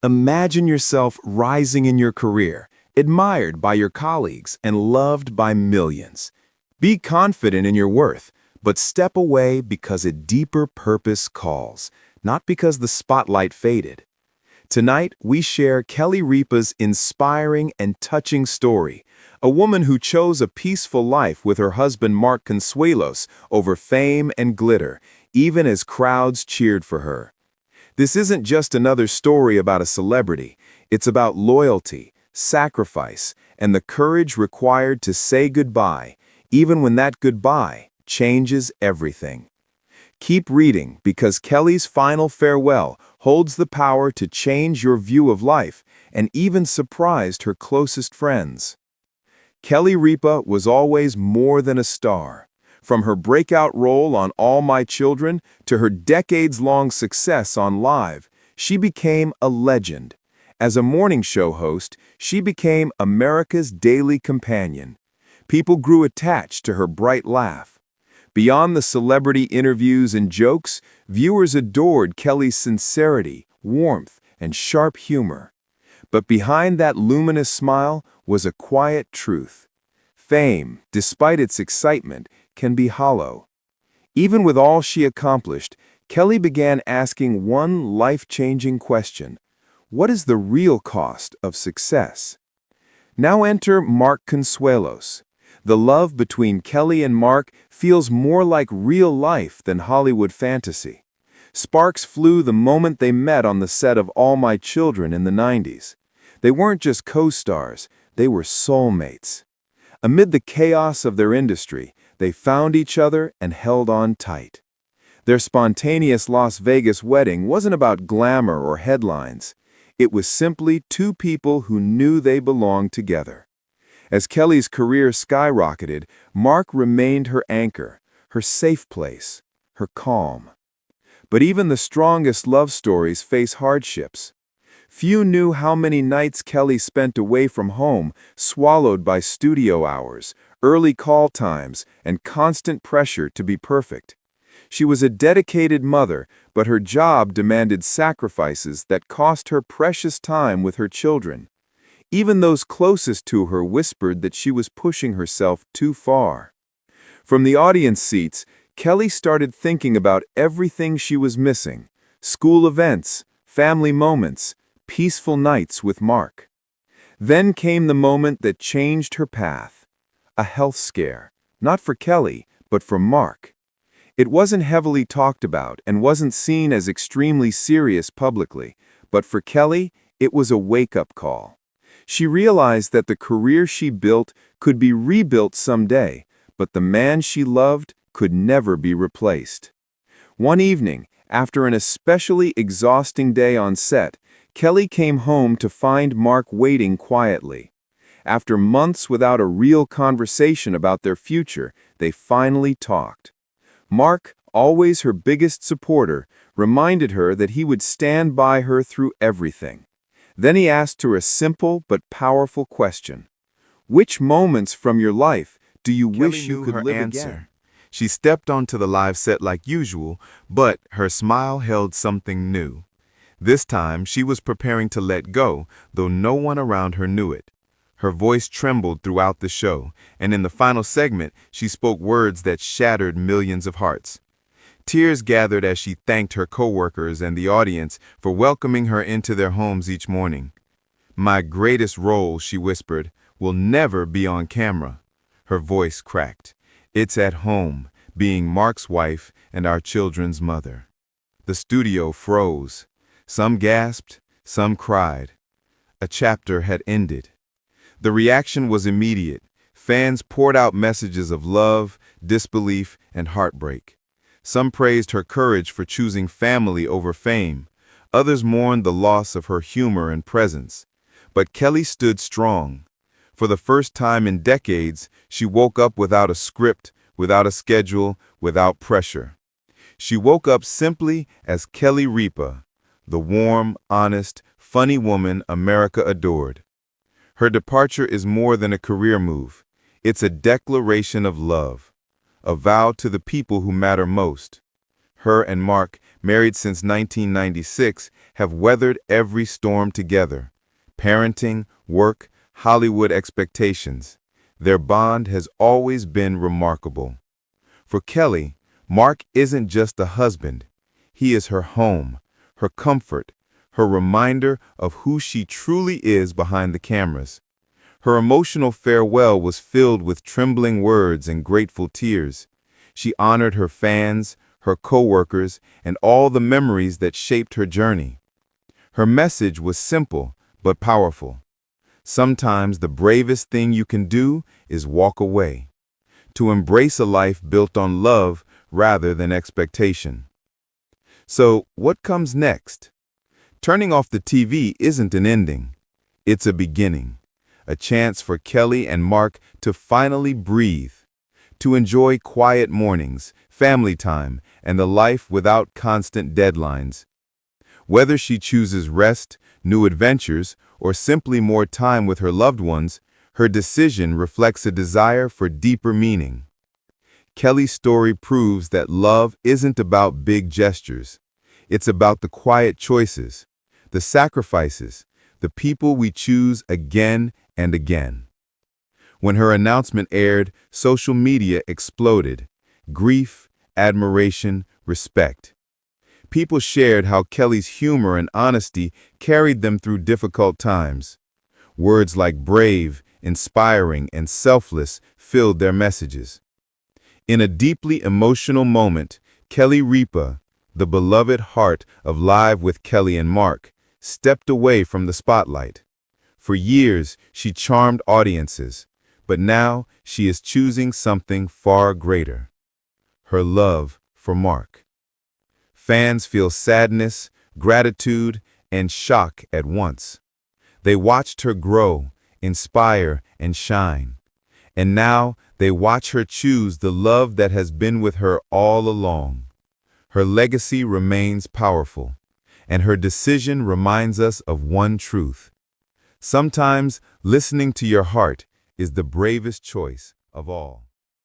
Imagine yourself rising in your career, admired by your colleagues and loved by millions. Be confident in your worth, but step away because a deeper purpose calls, not because the spotlight faded. Tonight, we share Kelly Ripa's inspiring and touching story, a woman who chose a peaceful life with her husband Mark Consuelos over fame and glitter, even as crowds cheered for her. This isn't just another story about a celebrity. It's about loyalty, sacrifice, and the courage required to say goodbye, even when that goodbye changes everything. Keep reading because Kelly's final farewell holds the power to change your view of life and even surprised her closest friends. Kelly Ripa was always more than a star. From her breakout role on All My Children to her decades-long success on Live, she became a legend. As a morning show host, she became America's daily companion. People grew attached to her bright laugh. Beyond the celebrity interviews and jokes, viewers adored Kelly's sincerity, warmth, and sharp humor. But behind that luminous smile was a quiet truth. Fame, despite its excitement, can be hollow. Even with all she accomplished, Kelly began asking one life-changing question: what is the real cost of success? Now enter Mark Consuelos. The love between Kelly and Mark feels more like real life than Hollywood fantasy. Sparks flew the moment they met on the set of All My Children in the 90s. They weren't just co-stars, they were soulmates. Amid the chaos of their industry, they found each other and held on tight. Their spontaneous Las Vegas wedding wasn't about glamour or headlines. It was simply two people who knew they belonged together. As Kelly's career skyrocketed, Mark remained her anchor, her safe place, her calm. But even the strongest love stories face hardships. Few knew how many nights Kelly spent away from home, swallowed by studio hours, early call times, and constant pressure to be perfect. She was a dedicated mother, but her job demanded sacrifices that cost her precious time with her children. Even those closest to her whispered that she was pushing herself too far. From the audience seats, Kelly started thinking about everything she was missing: school events, family moments, peaceful nights with Mark. Then came the moment that changed her path. A health scare, not for Kelly, but for Mark. It wasn't heavily talked about and wasn't seen as extremely serious publicly, but for Kelly, it was a wake-up call. She realized that the career she built could be rebuilt someday, but the man she loved could never be replaced. One evening, after an especially exhausting day on set, Kelly came home to find Mark waiting quietly. After months without a real conversation about their future, they finally talked. Mark, always her biggest supporter, reminded her that he would stand by her through everything. Then he asked her a simple but powerful question. Which moments from your life do you wish you could live again? She stepped onto the live set like usual, but her smile held something new. This time, she was preparing to let go, though no one around her knew it. Her voice trembled throughout the show, and in the final segment, she spoke words that shattered millions of hearts. Tears gathered as she thanked her coworkers and the audience for welcoming her into their homes each morning. "My greatest role," she whispered, "will never be on camera." Her voice cracked. "It's at home, being Mark's wife and our children's mother." The studio froze. Some gasped, some cried. A chapter had ended. The reaction was immediate. Fans poured out messages of love, disbelief, and heartbreak. Some praised her courage for choosing family over fame. Others mourned the loss of her humor and presence. But Kelly stood strong. For the first time in decades, she woke up without a script, without a schedule, without pressure. She woke up simply as Kelly Ripa, the warm, honest, funny woman America adored. Her departure is more than a career move. It's a declaration of love, a vow to the people who matter most. Her and Mark, married since 1996, have weathered every storm together. Parenting, work, Hollywood expectations. Their bond has always been remarkable. For Kelly, Mark isn't just a husband. He is her home, her comfort, her reminder of who she truly is behind the cameras. Her emotional farewell was filled with trembling words and grateful tears. She honored her fans, her coworkers, and all the memories that shaped her journey. Her message was simple but powerful. Sometimes the bravest thing you can do is walk away, to embrace a life built on love rather than expectation. So, what comes next? Turning off the TV isn't an ending. It's a beginning, a chance for Kelly and Mark to finally breathe, to enjoy quiet mornings, family time, and the life without constant deadlines. Whether she chooses rest, new adventures, or simply more time with her loved ones, her decision reflects a desire for deeper meaning. Kelly's story proves that love isn't about big gestures. It's about the quiet choices, the sacrifices, the people we choose again and again. When her announcement aired, social media exploded. Grief, admiration, respect. People shared how Kelly's humor and honesty carried them through difficult times. Words like brave, inspiring, and selfless filled their messages. In a deeply emotional moment, Kelly Ripa, the beloved heart of Live with Kelly and Mark, stepped away from the spotlight. For years, she charmed audiences, but now she is choosing something far greater: her love for Mark. Fans feel sadness, gratitude, and shock at once. They watched her grow, inspire, and shine. And now they watch her choose the love that has been with her all along. Her legacy remains powerful, and her decision reminds us of one truth. Sometimes listening to your heart is the bravest choice of all.